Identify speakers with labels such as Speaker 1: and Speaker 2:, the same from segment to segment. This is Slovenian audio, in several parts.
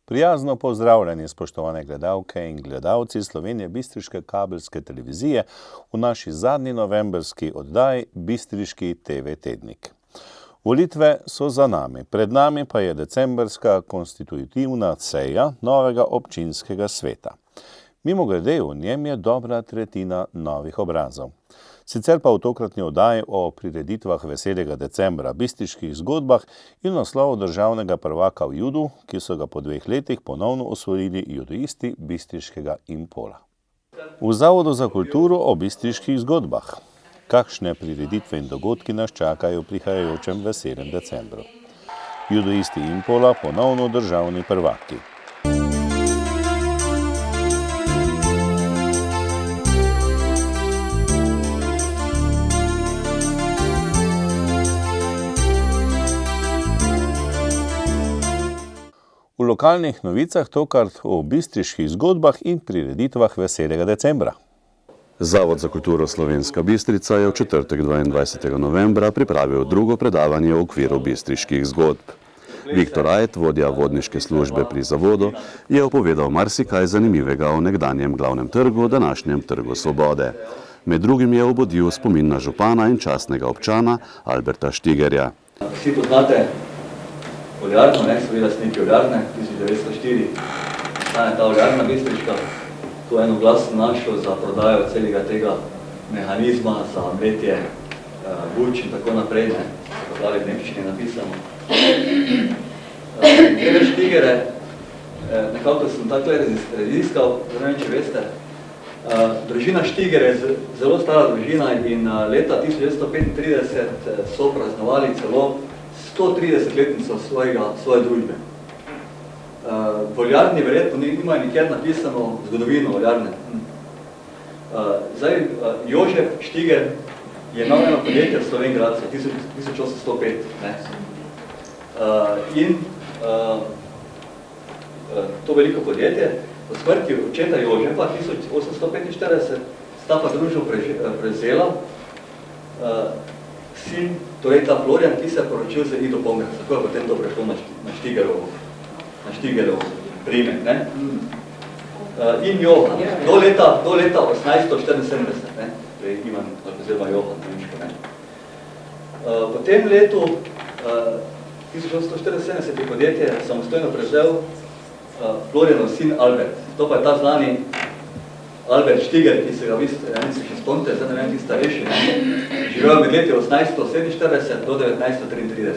Speaker 1: Prijazno pozdravljeni, spoštovane gledalke in gledalci Slovenije Bistriške kabelske televizije v naši zadnji novemberski oddaji Bistriški TV tednik. Volitve so za nami, pred nami pa je decembrska konstitutivna seja novega občinskega sveta. Mimogrede, v njem je dobra tretjina novih obrazov. Sicer pa v tokratni oddaji o prireditvah Veselega decembra, bistriških zgodbah in naslovu državnega prvaka v judu, ki so ga po 2 letih ponovno osvojili judoisti bistriškega Impola. V Zavodu za kulturo o bistriških zgodbah. Kakšne prireditve in dogodki nas čakajo v prihajajočem Veselem decembru? Judoisti Impola ponovno državni prvaki. V lokalnih novicah tokrat o bistriških zgodbah in prireditvah Veselega decembra.
Speaker 2: Zavod za kulturo Slovenska Bistrica je v četrtek 22. novembra pripravil drugo predavanje v okviru bistriških zgodb. Viktor Ajt, vodja vodniške službe pri zavodu, je opovedal marsikaj zanimivega o nekdanjem glavnem trgu, današnjem Trgu Svobode. Med drugim je obudil spomin na župana in častnega občana Alberta Štigerja.
Speaker 3: Vsi poznate oljarno, so lastniki oljarne, 1904 stane ta oljarna bistriška. To eno glas sem našel za prodajo celega tega mehanizma za mletje buč in tako naprej, se pravi v nemščini napisano. Glede Štigere, nekako sem takle raziskal, ne vem, če veste, družina Štigere je zelo stara družina in leta 1935 so praznovali celo 130-letnico svoje družbe. V oljarni verjetno nimajo nikjer napisano zgodovino oljarne. Zdaj, Jožef Štiger je imel eno podjetje v Slovenj Gradcu, 1805. In to veliko podjetje, po smrti očeta Jožefa 1845, sta pa družbo prevzela sin, torej ta Florian, ki se je poročil z Ido Pongrac, tako je potem to prešlo na Štigerovo priimek. In Johan, do leta 1874, torej Ivan, oziroma Johan, nemško. Po tem letu 1874 je podjetje samostojno prevzel Florianov sin Albert. To pa je ta znani Albert Štiger, ki se ga še spomnite, zdaj ne vem, ti starejši, živel med leti 1847 do 1933.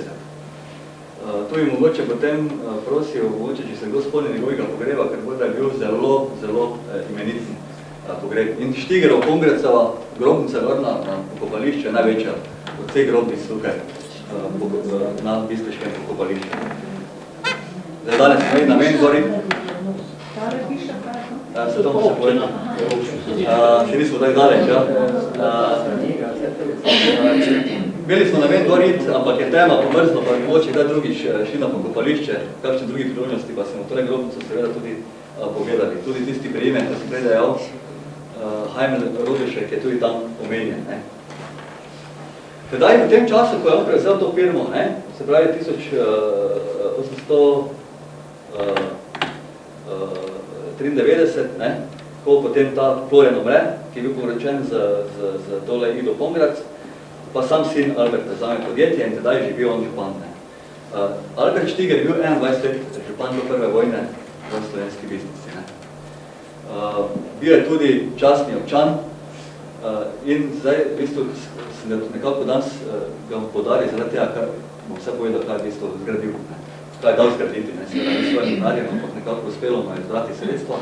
Speaker 3: Tu bi mogoče potem prosil, če se kdo spomni njegovega pogreba, ker bo da je bil zelo, zelo imenitni pogreb. In Štigerov Pongrecova grobnica vrna na pokopališče je največja od vseh grobnic tukaj na bistriškem pokopališču. Zdaj danes smo na meni gori. Se to se pojena. Še nismo tako daleč, ja. Imeli smo namen gorit, ampak je tema pomrzno, pa bi moče kdaj drugič šli na pokopališče, kakšne drugi priložnosti, pa smo tole grobnico seveda tudi pogledali. Tudi tisti priimek, ko sem prej dejal, Hajmel Rodešek je tudi tam omenjen. Tedaj v tem času, ko je on prevzel to firmo, se pravi 1893, ko potem ta Florian umre, ki je bil poročen z tole Ido Pongrac, pa sam sin Albert prevzame podjetje in tedaj je bil on župan. Albert Štiger je bil 21 let župan do prve vojne v Slovenski Bistrici. Bil je tudi častni občan in zdaj v bistvu sem nekako danes ga podaril zaradi tega, kar bom vse povedal, kaj je v bistvu zgradil. Kaj je dal zgraditi, seveda ni svojim denarjem, ampak nekako uspelo mu je izbrati sredstva.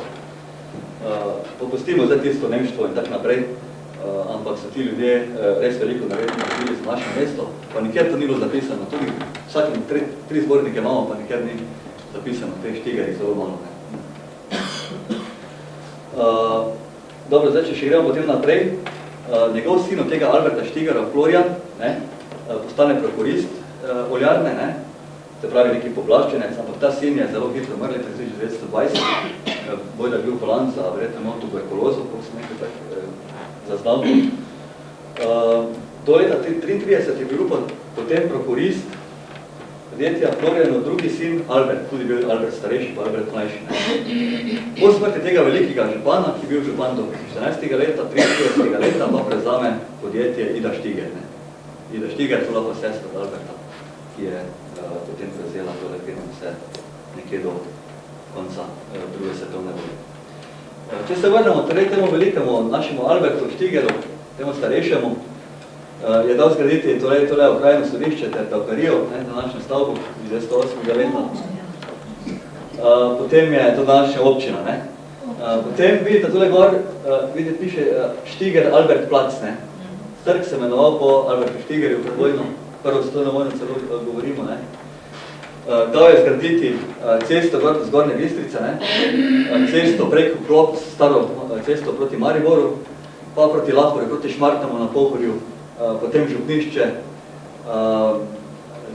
Speaker 3: Popustimo zdaj tisto nemštvo in tak naprej, ampak so ti ljudje res veliko naredili za naše mesto, pa nikjer to ni bilo zapisano. Tudi vsakim 3 zbornike imamo, pa nikjer ni zapisano, teh Štigerih zelo malo. Dobro, zdaj, če še gremo potem naprej, njegov sin od tega Alberta Štigera, Florian, postane prokurist oljarne, se pravi neki poblaščenec, ampak ta sin je zelo hitro umrl leta 1920, bojda bil bolan za verjetno imel tuberkulozo, ko sem nekaj tak zaznal. Do leta 1933 je bil potem prokurist podjetja Florijanov drugi sin Albert, tudi bil Albert starejši, pa Albert mlajši. Po smrti tega velikega župana, ki je bil župan do 14. leta, 33. leta, pa prevzame podjetje Ida Štiger. Ida Štiger, to lahko sestra od Alberta, ki je potem prevzela tole firmo vse nekje do konca druge svetovne vojne. Če se vrnemo torej temu velikemu našemu Albertu Štigeru, temu starejšemu, je dal zgraditi tole okrajno sodišče ter davkarijo, današnjo stavbo iz 108. leta. Potem je to današnja občina. Potem vidite tole gor, vidite piše Štiger Albert Plac. Trg se imenoval po Albertu Štigerju, pred vojno, prvo svetovno vojno celo govorimo. Dal je zgraditi cesto gor do Zgornje Bistrice, cesto preko Klop, staro cesto proti Mariboru, pa proti Lahorju, proti Šmartnemu na Pohorju, potem župnišče,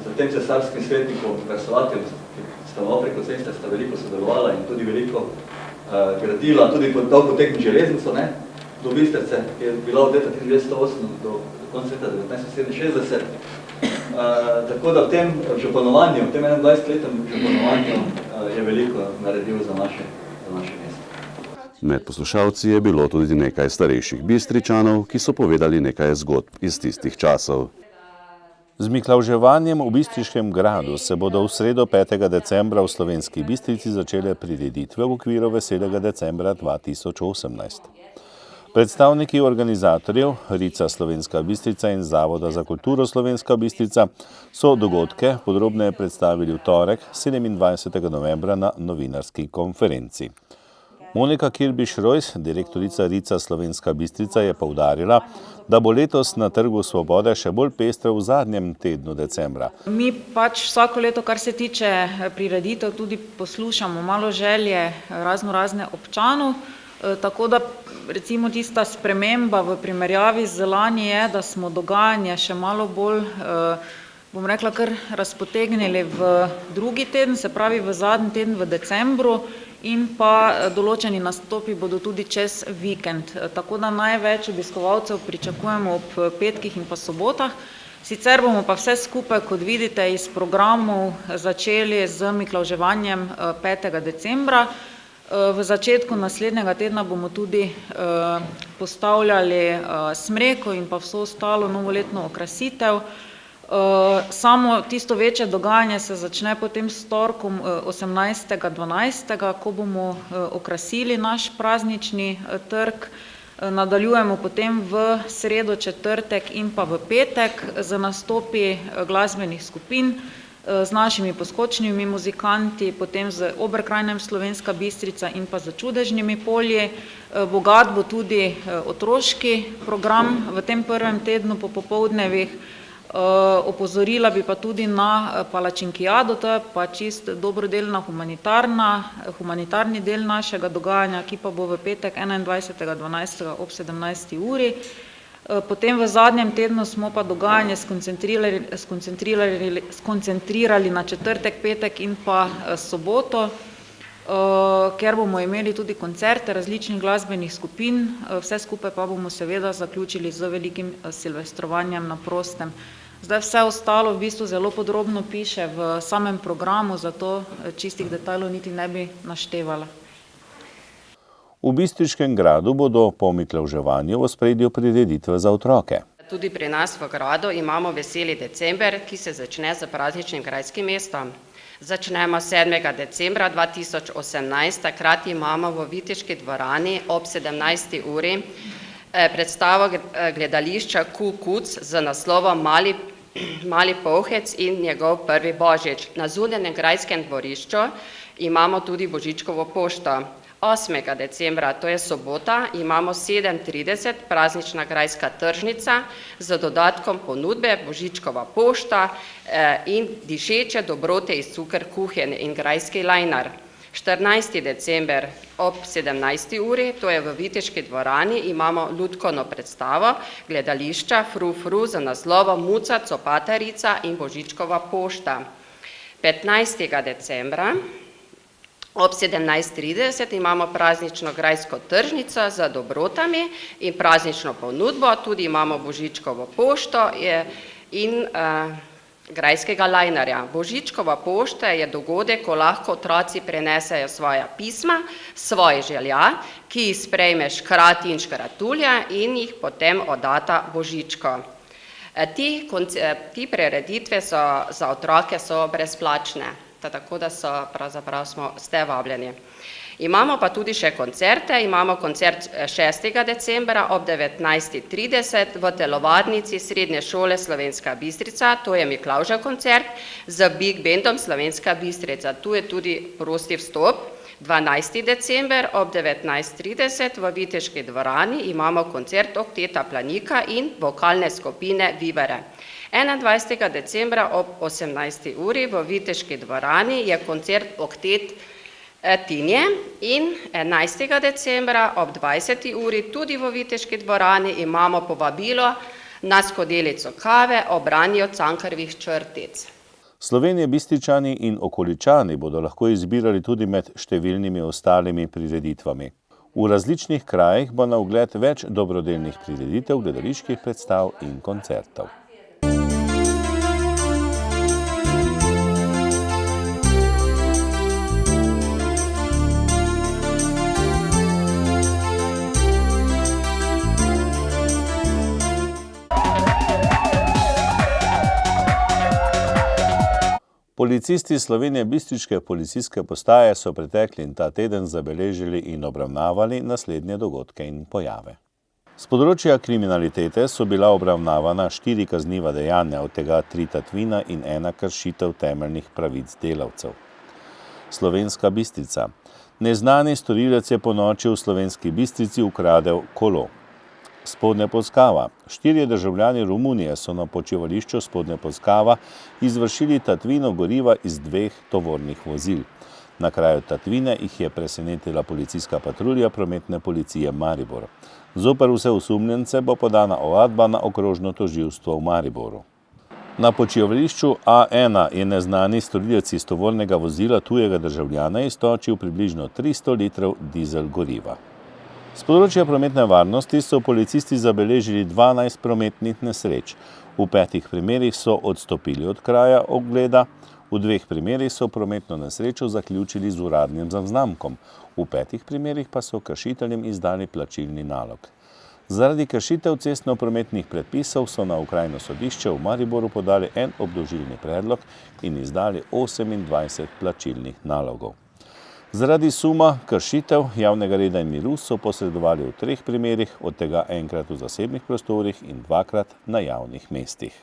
Speaker 3: zatem cesarskim svetnikom Versovatijem, ki sta preko ceste, sta veliko sodelovala in tudi veliko gradila, tudi dal potekni železnico, do Bistrice, ki je bila od leta 1908 do konca leta 1967. Tako da v tem županovanju, v tem 21-letnem županovanju je veliko naredil za naše mesto.
Speaker 2: Med poslušalci je bilo tudi nekaj starejših Bistričanov, ki so povedali nekaj zgodb iz tistih časov.
Speaker 1: Z miklavževanjem v Bistriškem gradu se bodo v sredo 5. decembra v Slovenski Bistrici začele prireditve v okviru Veselega decembra 2018. Predstavniki organizatorjev, Rica Slovenska Bistrica in Zavoda za kulturo Slovenska Bistrica, so dogodke podrobneje predstavili v torek, 27. novembra na novinarski konferenci. Monika Kirbiš-Rojs, direktorica Rica Slovenska Bistrica, je poudarila, da bo letos na Trgu Svobode še bolj pestro v zadnjem tednu decembra.
Speaker 4: Mi pač vsako leto, kar se tiče prireditev, tudi poslušamo malo želje razne občanov, tako da recimo tista sprememba v primerjavi z lani je, da smo dogajanje še malo bolj, bom rekla, kar razpotegnili v drugi teden, se pravi v zadnji teden v decembru, in pa določeni nastopi bodo tudi čez vikend. Tako da največ obiskovalcev pričakujemo ob petkih in pa sobotah. Sicer bomo pa vse skupaj, kot vidite, iz programov začeli z miklavževanjem 5. decembra. V začetku naslednjega tedna bomo tudi postavljali smreko in pa vso ostalo novoletno okrasitev. Samo tisto večje dogajanje se začne potem s torkom 18.12., ko bomo okrasili naš praznični trg. Nadaljujemo potem v sredo, četrtek in pa v petek z nastopi glasbenih skupin, z našimi poskočnimi muzikanti, potem z Oberkrajnem Slovenska Bistrica in pa z Čudežnimi polji. Bogat bo tudi otroški program v tem prvem tednu po popoldnevih. Opozorila bi pa tudi na palačinkijado, to je pa čist dobrodelna humanitarni del našega dogajanja, ki pa bo v petek 21.12. ob 17. uri. Potem v zadnjem tednu smo pa dogajanje skoncentrirali na četrtek, petek in pa soboto, ker bomo imeli tudi koncerte različnih glasbenih skupin, vse skupaj pa bomo seveda zaključili z velikim silvestrovanjem na prostem. Zdaj vse ostalo v bistvu zelo podrobno piše v samem programu, zato čistih detajlov niti ne bi naštevala.
Speaker 1: V Bistriškem gradu bodo po miklavževanju v ospredju prireditve za otroke.
Speaker 5: Tudi pri nas v gradu imamo Veseli december, ki se začne z prazničnim grajskim mestom. Začnemo 7. decembra 2018, takrat imamo v Viteški dvorani ob 17. uri predstavo gledališča Kukuc z naslovom Mali polhec in njegov prvi božič. Na zunanjem grajskem dvorišču imamo tudi Božičkovo pošto. 8. decembra, to je sobota, imamo 7.30 praznična grajska tržnica z dodatkom ponudbe Božičkova pošta in dišeče dobrote iz Cukr kuhinje in grajski lajnar. 14. december ob 17. uri, to je v Viteški dvorani, imamo lutkovno predstavo gledališča Fru Fru z naslovom Muca, Copatarica in Božičkova pošta. 15. decembra ob 17.30 imamo praznično grajsko tržnico z dobrotami in praznično ponudbo, tudi imamo Božičkovo pošto in grajskega lajnarja. Božičkova pošta je dogodek, ko lahko otroci prenesejo svoja pisma, svoje želja, ki jih sprejme škrat in škratulja in jih potem oddata Božičko. Ti prireditve za otroke so brezplačne, tako da pravzaprav ste vabljeni. Imamo pa tudi še koncerte. Imamo koncert 6. decembra ob 19:30 v telovadnici Srednje šole Slovenska Bistrica, to je Miklavžev koncert z Big Bandom Slovenska Bistrica. Tu je tudi prosti vstop. 12. december ob 19:30 v Viteški dvorani imamo koncert Okteta Planika in vokalne skupine Vivere. 21. decembra ob 18. uri v Viteški dvorani je koncert Oktet Tinje in 11. decembra ob 20. uri tudi v Viteški dvorani imamo povabilo na skodelico kave ob branju Cankarjevih črtic.
Speaker 1: Slovenije Bistričani in okoličani bodo lahko izbirali tudi med številnimi ostalimi prireditvami. V različnih krajih bo na ogled več dobrodelnih prireditev, gledaliških predstav in koncertov. Policisti Slovenije Bistriške policijske postaje so pretekli in ta teden zabeležili in obravnavali naslednje dogodke in pojave. Z področja kriminalitete so bila obravnavana 4 kazniva dejanja, od tega 3 tatvina in 1 kršitev temeljnih pravic delavcev. Slovenska Bistrica. Neznani storilec je ponoči v Slovenski Bistrici ukradel kolo. Spodnja Podskava. 4 državljani Romunije so na počivališču Spodnja Podskava izvršili tatvino goriva iz 2 tovornih vozil. Na kraju tatvine jih je presenetila policijska patrulja prometne policije Maribor. Zoper vse osumljence bo podana ovadba na okrožno tožilstvo v Mariboru. Na počivališču A1 je neznani storilec iz tovornega vozila tujega državljana iztočil približno 300 litrov dizel goriva. Z področja prometne varnosti so policisti zabeležili 12 prometnih nesreč. V 5 primerih so odstopili od kraja ogleda, v 2 primerih so prometno nesrečo zaključili z uradnim zaznamkom, v 5 primerih pa so kršiteljem izdali plačilni nalog. Zaradi kršitev cestno-prometnih predpisov so na okrajno sodišče v Mariboru podali en obdolžilni predlog in izdali 28 plačilnih nalogov. Zaradi suma kršitev javnega reda in miru so posredovali v 3 primerih, od tega enkrat v zasebnih prostorih in 2krat na javnih mestih.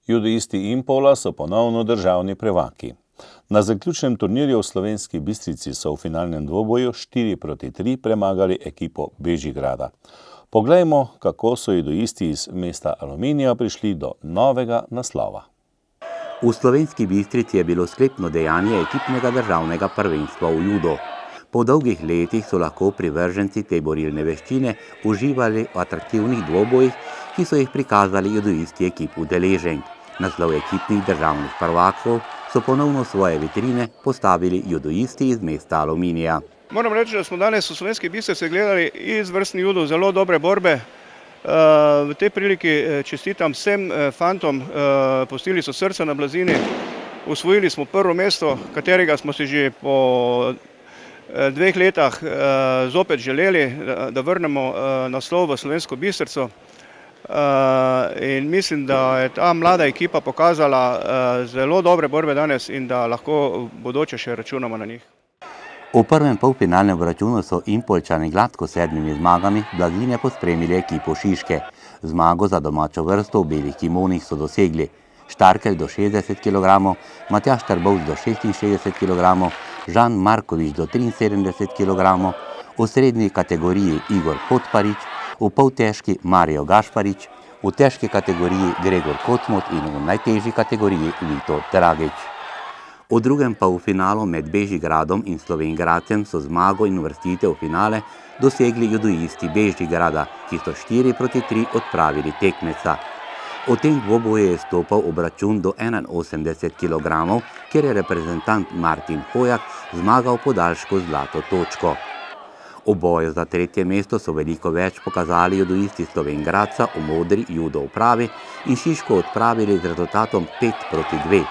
Speaker 1: Judoisti Impola so ponovno državni prvaki. Na zaključnem turnirju v Slovenski Bistrici so v finalnem dvoboju 4:3 premagali ekipo Bežigrada. Poglejmo, kako so judoisti iz mesta Aluminija prišli do novega naslova.
Speaker 6: V Slovenski Bistrici je bilo sklepno dejanje ekipnega državnega prvenstva v judo. Po dolgih letih so lahko privrženci te borilne veščine uživali v atraktivnih dvobojih, ki so jih prikazali judoisti ekip udeleženk. Naslov ekipnih državnih prvakov so ponovno svoje vitrine postavili judoisti iz mesta Aluminija.
Speaker 7: Moram reči, da smo danes v Slovenski Bistrici gledali izvrstni judo, zelo dobre borbe. V tej priliki čestitam vsem fantom, pustili so srce na blazini. Osvojili smo prvo mesto, katerega smo si že po 2 letih zopet želeli, da vrnemo naslov v Slovensko Bistrico. In mislim, da je ta mlada ekipa pokazala zelo dobre borbe danes in da lahko v bodoče še računamo na njih.
Speaker 6: V prvem polfinalnem obračunu so Impoljčani gladko s 7 zmagami blazine pospremili ekipo Šiške. Zmago za domačo vrsto v belih kimonih so dosegli Štarkelj do 60 kg, Matjaž Trbovc do 66 kg, Žan Markovič do 73 kg, v srednji kategoriji Igor Potparič, v poltežki Marijo Gašparič, v težki kategoriji Gregor Kocmot in v najtežji kategoriji Vito Dragič. V drugem polfinalu med Bežigradom in Slovenj Gradcem so zmago in uvrstitev v finale dosegli judoisti Bežigrada, ki so 4:3 odpravili tekmeca. V tem dvoboju je stopal obračun do 81 kg, kjer je reprezentant Martin Hojak zmagal podaljšku zlato točko. V boju za tretje mesto so veliko več pokazali judoisti Slovenj Gradca v modri judo upravi in Šiško odpravili z rezultatom 5-2.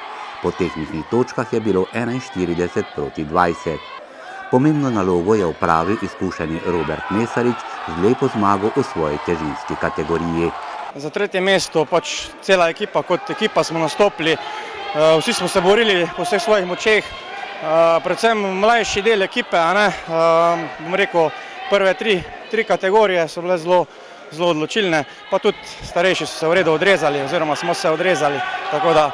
Speaker 6: Po tehničnih točkah je bilo 41-20. Pomembno nalogo je opravil izkušeni Robert Mesarič z lepo zmago v svoji težinski kategoriji.
Speaker 8: Za tretje mesto cela ekipa, kot ekipa smo nastopili, vsi smo se borili po vseh svojih močeh, predvsem mlajši del ekipe, bom rekel, prve tri kategorije so bile zelo odločilne, pa tudi starejši so se v redu odrezali oziroma smo se odrezali, tako da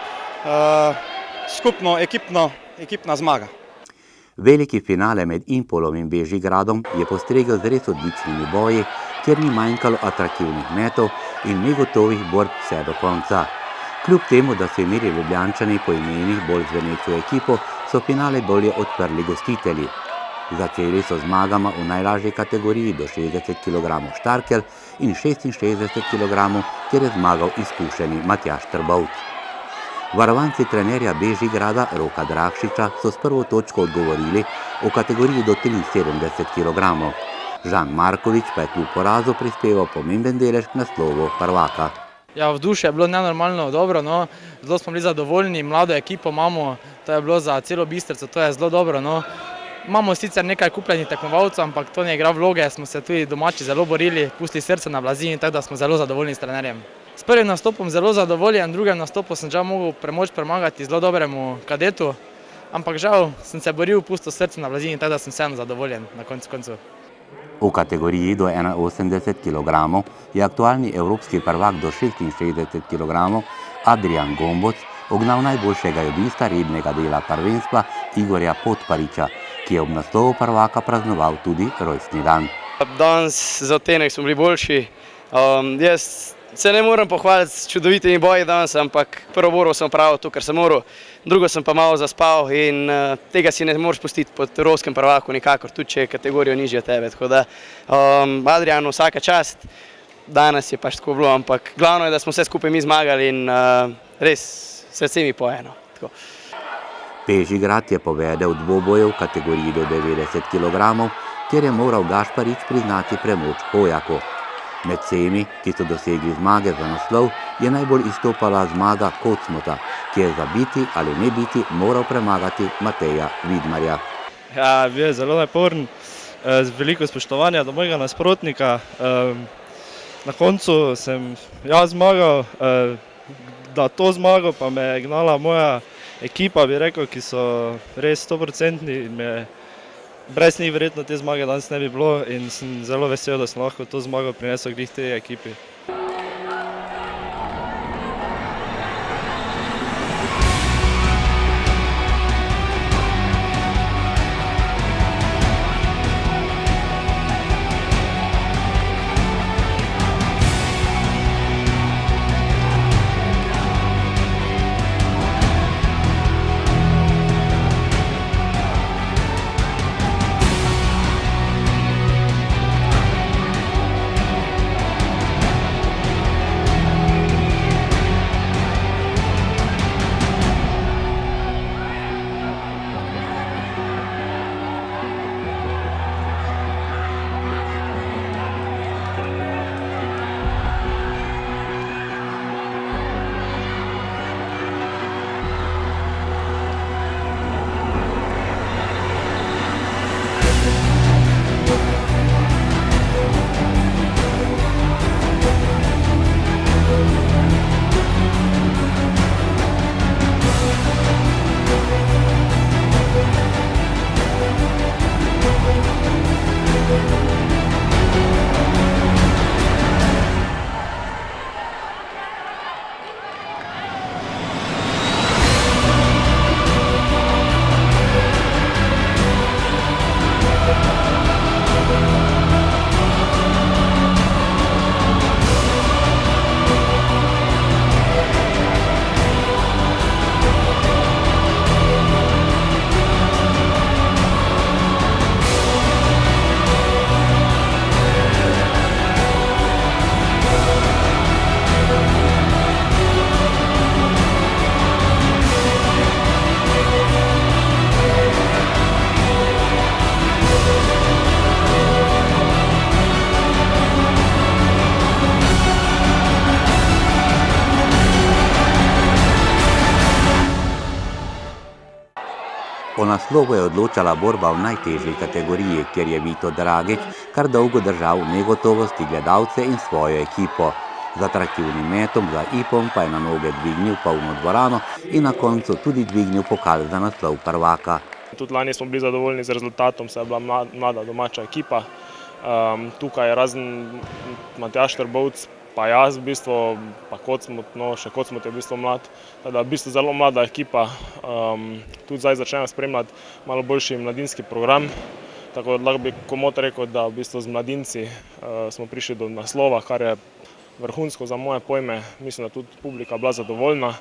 Speaker 8: skupno ekipna zmaga.
Speaker 6: Veliki finale med Impolom in Bežigradom je postregel z res odličnimi boji, kjer ni manjkalo atraktivnih metov in negotovih borb vse do konca. Kljub temu, da so imeli Ljubljančani po imenih bolj zvenečo ekipo, so finale bolje odprli gostitelji. Začeli so zmagama v najlažji kategoriji do 60 kg Štarkel in 66 kg, kjer je zmagal izkušeni Matjaž Trbovc. Varovanci trenerja Bežigrada Roka Drakšiča so s prvo točko odgovorili v kategoriji do 73 kg. Žan Markovič pa je kljub porazu prispeval pomemben delež k naslovu prvaka.
Speaker 9: Ja, vzdušje je bilo nenormalno dobro, zelo smo bili zadovoljni, mlado ekipo imamo, to je bilo za celo Bistrico, to je zelo dobro. Imamo sicer nekaj kupljenih tekmovalcev, ampak to ne igra vloge, smo se tudi domači zelo borili, pustili srce na blazini, tako da smo zelo zadovoljni s trenerjem. S prvim nastopom zelo zadovoljen, drugem nastopu sem žal mogel premagati zelo dobremu kadetu, ampak žal sem se boril, pustil srce na blazini, tako da sem vseeno zadovoljen na koncu.
Speaker 6: V kategoriji do 81 kg je aktualni evropski prvak do 66 kg Adrian Gomboc ognal najboljšega judista rednega dela prvenstva Igorja Potpariča, ki je ob naslovu prvaka praznoval tudi rojstni dan.
Speaker 10: Danes za odtenek smo bili boljši. Jaz se ne morem pohvaliti s čudovitimi boji danes, ampak prvo borbo sem opravil to, kar sem moral, drugo sem pa malo zaspal in tega si ne moreš pustiti pod evropskem prvaku nikakor, tudi če je kategorijo nižje od tebe. Tako da Adrianu vsaka čast, danes je pač tako bilo, ampak glavno je, da smo vse skupaj mi zmagali in res srce mi poje.
Speaker 6: Bežigrad je povedel dvoboje v kategoriji do 90 kg, kjer je moral Gašparič priznati premoč Hojaku. Med vsemi, ki so dosegli zmage za naslov, je najbolj izstopala zmaga Kocmota, ki je za biti ali ne biti moral premagati Mateja Vidmarja.
Speaker 11: Ja, bil je zelo naporen, z veliko spoštovanja do mojega nasprotnika. Na koncu sem jaz zmagal, da to zmago pa me je gnala moja ekipa, bi rekel, ki so res 100% in brez njih verjetno te zmage danes ne bi bilo in sem zelo vesel, da sem lahko to zmago prinesel glih tej ekipi.
Speaker 6: O naslovu je odločala borba v najtežji kategoriji, kjer je Vito Dragič kar dolgo držal v negotovosti gledalce in svojo ekipo. Z atraktivnim metom za Ipom pa je na noge dvignil polno dvorano in na koncu tudi dvignil pokal za naslov prvaka.
Speaker 12: Tudi lani smo bili zadovoljni z rezultatom, saj je bila mlada domača ekipa. Tukaj razen Matjaž Trbovc, pa jaz v bistvu, pa še Kocmut je v bistvu mlad, teda v bistvu zelo mlada ekipa. Tudi zdaj začnemo spremljati malo boljši mladinski program, tako da lahko bi komot rekel, da v bistvu z mladinci smo prišli do naslova, kar je vrhunsko za moje pojme, mislim, da tudi publika bila zadovoljna.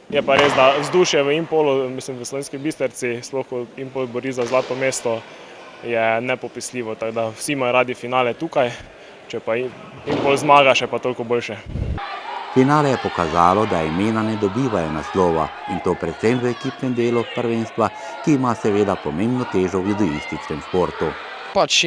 Speaker 12: Je pa res, da vzdušje v Impolu, mislim v Slovenski Bistrici, sploh ko Impol bori za zlato mesto, je nepopisljivo, tako da vsi imajo radi finale tukaj, če pa Impol zmaga, še pa toliko boljše.
Speaker 6: Finale je pokazalo, da imena ne dobivajo naslova in to predvsem v ekipnem delu prvenstva, ki ima seveda pomembno težo v judoističnem športu.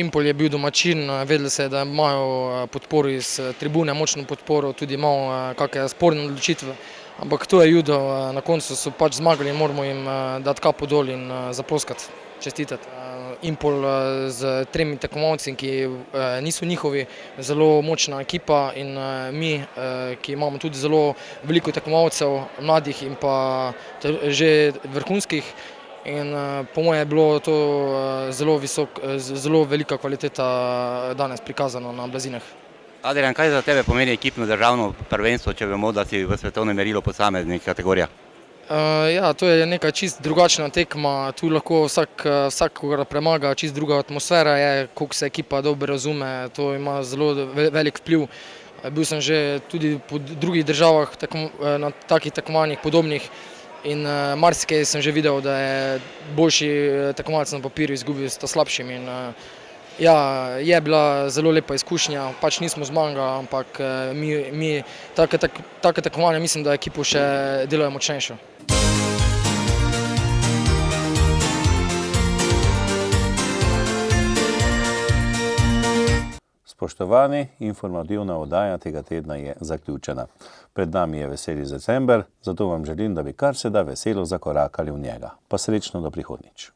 Speaker 9: Impol je bil domačin, vedeli se je, da imajo podporo iz tribune, močno podporo, tudi malo kakšne sporne odločitve. Ampak to je judo, na koncu so zmagali in moramo jim dati kapo dol in zaploskati, čestitati. Impol z 3 tekmovalci, ki niso njihovi, zelo močna ekipa in mi, ki imamo tudi zelo veliko tekmovalcev, mladih in pa že vrhunskih. In po moje je bilo to zelo velika kvaliteta danes prikazano na Blazinah.
Speaker 6: Adrian, kaj za tebe pomeni ekipno državno prvenstvo, če vemo, da si v svetovnem merilu posameznih kategorijah?
Speaker 9: Ja, to je neka čist drugačna tekma, tu lahko vsakogar premaga, čist druga atmosfera je, koliko se ekipa dobro razume, to ima zelo velik vpliv. Bil sem že tudi po drugih državah na takih tekmovanjih podobnih. In marsikaj sem že videl, da je boljši tekmovalec na papirju izgubil s slabšim. In ja, je bila zelo lepa izkušnja, nismo zmagali, ampak mi take tekmovanja mislim, da ekipo še delajo močnejšo.
Speaker 1: Spoštovani, informativna oddaja tega tedna je zaključena. Pred nami je veseli december, zato vam želim, da bi kar se da veselo zakorakali v njega. Pa srečno do prihodnjič.